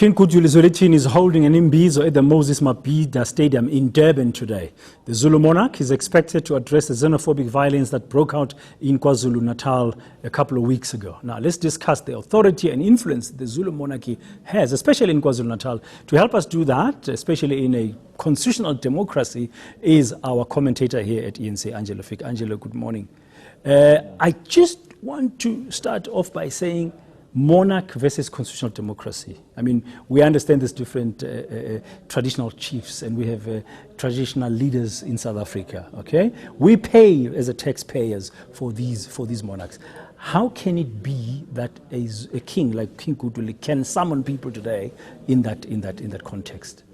King Goodwill Zwelitini is holding an imbizo at the Moses Mabhida Stadium in Durban today. The Zulu monarch is expected to address the xenophobic violence that broke out in KwaZulu-Natal a couple of weeks ago. Now, let's discuss the authority and influence the Zulu monarchy has, especially in KwaZulu-Natal. To help us do that, especially in a constitutional democracy, is our commentator here at eNCA, Angelo Fick. Angelo, good morning. I just want to start off by saying monarch versus constitutional democracy. I mean, we understand there's different traditional chiefs and we have traditional leaders in South Africa, okay? We pay as a taxpayers for these monarchs. How can it be that a king like King Goodwill can summon people today in that context?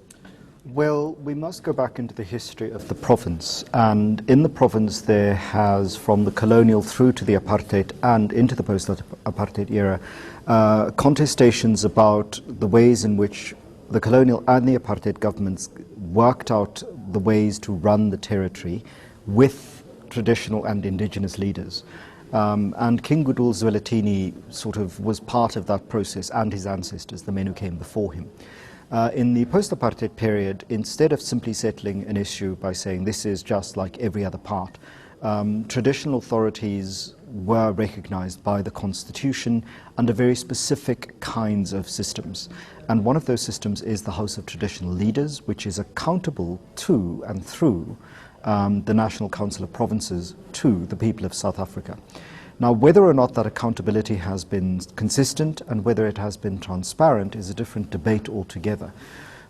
Well, we must go back into the history of the province, and in the province there has, from the colonial through to the apartheid and into the post-apartheid era, contestations about the ways in which the colonial and the apartheid governments worked out the ways to run the territory with traditional and indigenous leaders. And King Goodwill Zwelitini sort of was part of that process, and his ancestors, the men who came before him. In the post-apartheid period, instead of simply settling an issue by saying this is just like every other part, traditional authorities were recognized by the constitution under very specific kinds of systems. And one of those systems is the House of Traditional Leaders, which is accountable to and through the National Council of Provinces to the people of South Africa. Now, whether or not that accountability has been consistent and whether it has been transparent is a different debate altogether.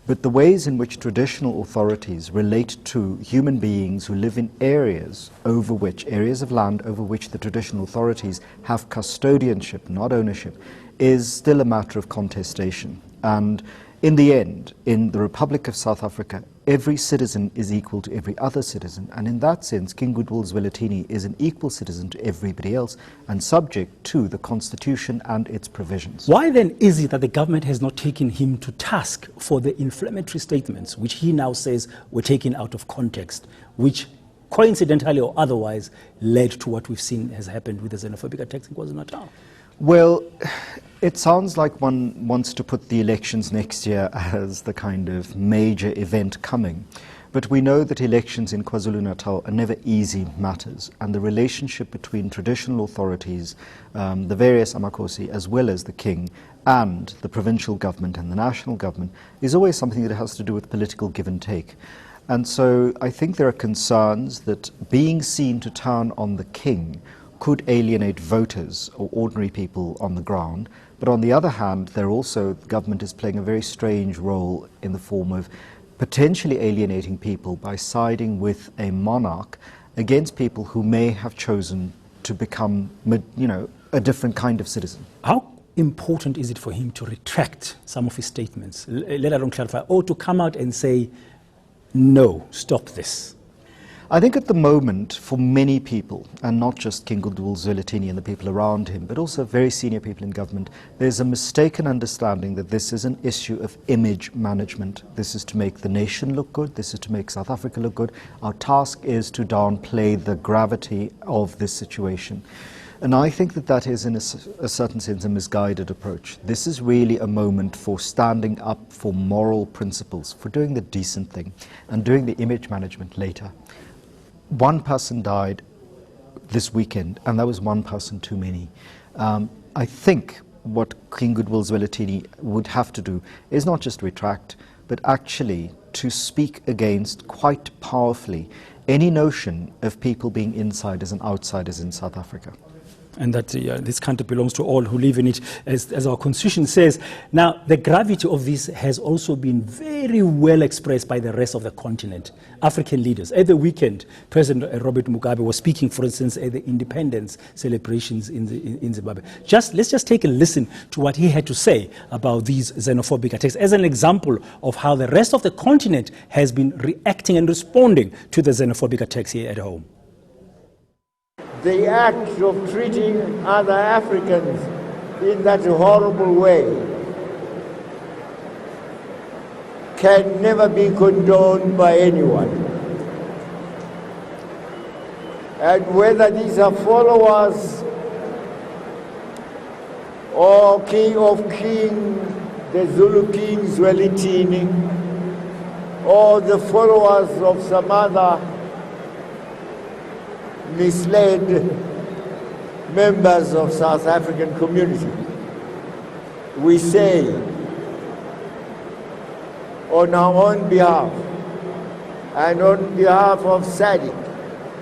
But the ways in which traditional authorities relate to human beings who live in areas of land over which the traditional authorities have custodianship, not ownership, is still a matter of contestation. And in the end, in the Republic of South Africa, every citizen is equal to every other citizen, and in that sense, King Goodwill Zwelitini is an equal citizen to everybody else and subject to the Constitution and its provisions. Why then is it that the government has not taken him to task for the inflammatory statements, which he now says were taken out of context, which coincidentally or otherwise led to what we've seen has happened with the xenophobic attacks in KwaZulu-Natal? Well, it sounds like one wants to put the elections next year as the kind of major event coming. But we know that elections in KwaZulu-Natal are never easy matters, and the relationship between traditional authorities, the various Amakosi, as well as the king, and the provincial government and the national government is always something that has to do with political give and take. And so I think there are concerns that being seen to turn on the king could alienate voters or ordinary people on the ground. But on the other hand, the government is playing a very strange role in the form of potentially alienating people by siding with a monarch against people who may have chosen to become, a different kind of citizen. How important is it for him to retract some of his statements, let alone clarify, or to come out and say, no, stop this? I think at the moment, for many people, and not just King Goodwill Zwelitini and the people around him, but also very senior people in government, there's a mistaken understanding that this is an issue of image management. This is to make the nation look good. This is to make South Africa look good. Our task is to downplay the gravity of this situation. And I think that is, in a certain sense, a misguided approach. This is really a moment for standing up for moral principles, for doing the decent thing, and doing the image management later. One person died this weekend, and that was one person too many. I think what King Goodwill Zwelitini would have to do is not just retract, but actually to speak against quite powerfully any notion of people being insiders and outsiders in South Africa. And that this country belongs to all who live in it, as our constitution says. Now, the gravity of this has also been very well expressed by the rest of the continent, African leaders. At the weekend, President Robert Mugabe was speaking, for instance, at the independence celebrations in Zimbabwe. Let's just take a listen to what he had to say about these xenophobic attacks as an example of how the rest of the continent has been reacting and responding to the xenophobic attacks here at home. The act of treating other Africans in that horrible way can never be condoned by anyone. And whether these are followers or King the Zulu King Zwelitini, or the followers of some other misled members of South African community. We say on our own behalf and on behalf of SADC,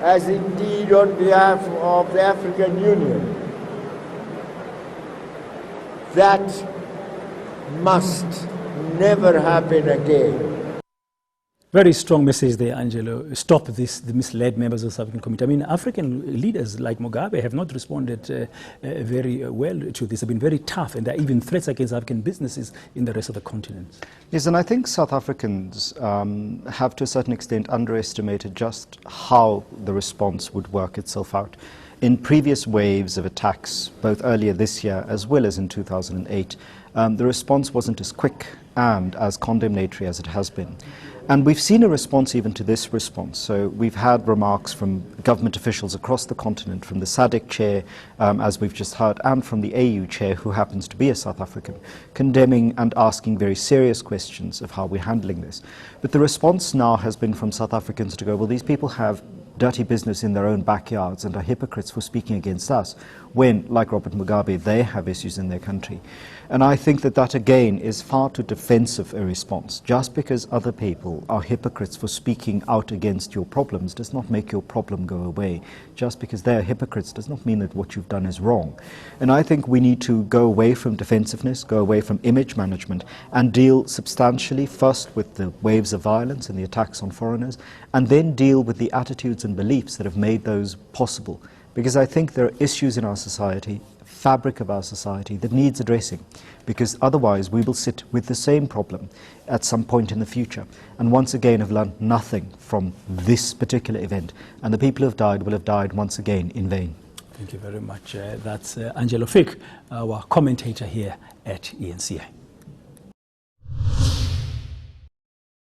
as indeed on behalf of the African Union, that must never happen again. Very strong message there, Angelo. Stop this, the misled members of the South African Community. I mean, African leaders like Mugabe have not responded very well to this. They've been very tough, and there are even threats against African businesses in the rest of the continent. Yes, and I think South Africans have to a certain extent underestimated just how the response would work itself out. In previous waves of attacks, both earlier this year as well as in 2008, the response wasn't as quick and as condemnatory as it has been. And we've seen a response even to this response. So we've had remarks from government officials across the continent, from the SADC chair, as we've just heard, and from the AU chair, who happens to be a South African, condemning and asking very serious questions of how we're handling this. But the response now has been from South Africans to go, well, these people have dirty business in their own backyards and are hypocrites for speaking against us, when, like Robert Mugabe, they have issues in their country. And I think that that again is far too defensive a response. Just because other people are hypocrites for speaking out against your problems does not make your problem go away. Just because they are hypocrites does not mean that what you've done is wrong. And I think we need to go away from defensiveness, go away from image management, and deal substantially first with the waves of violence and the attacks on foreigners, and then deal with the attitudes and beliefs that have made those possible. Because I think there are issues in our society, fabric of our society, that needs addressing, because otherwise we will sit with the same problem at some point in the future, and once again have learned nothing from this particular event, and the people who have died will have died once again in vain. Thank you very much. That's Angelo Fick, our commentator here at eNCA.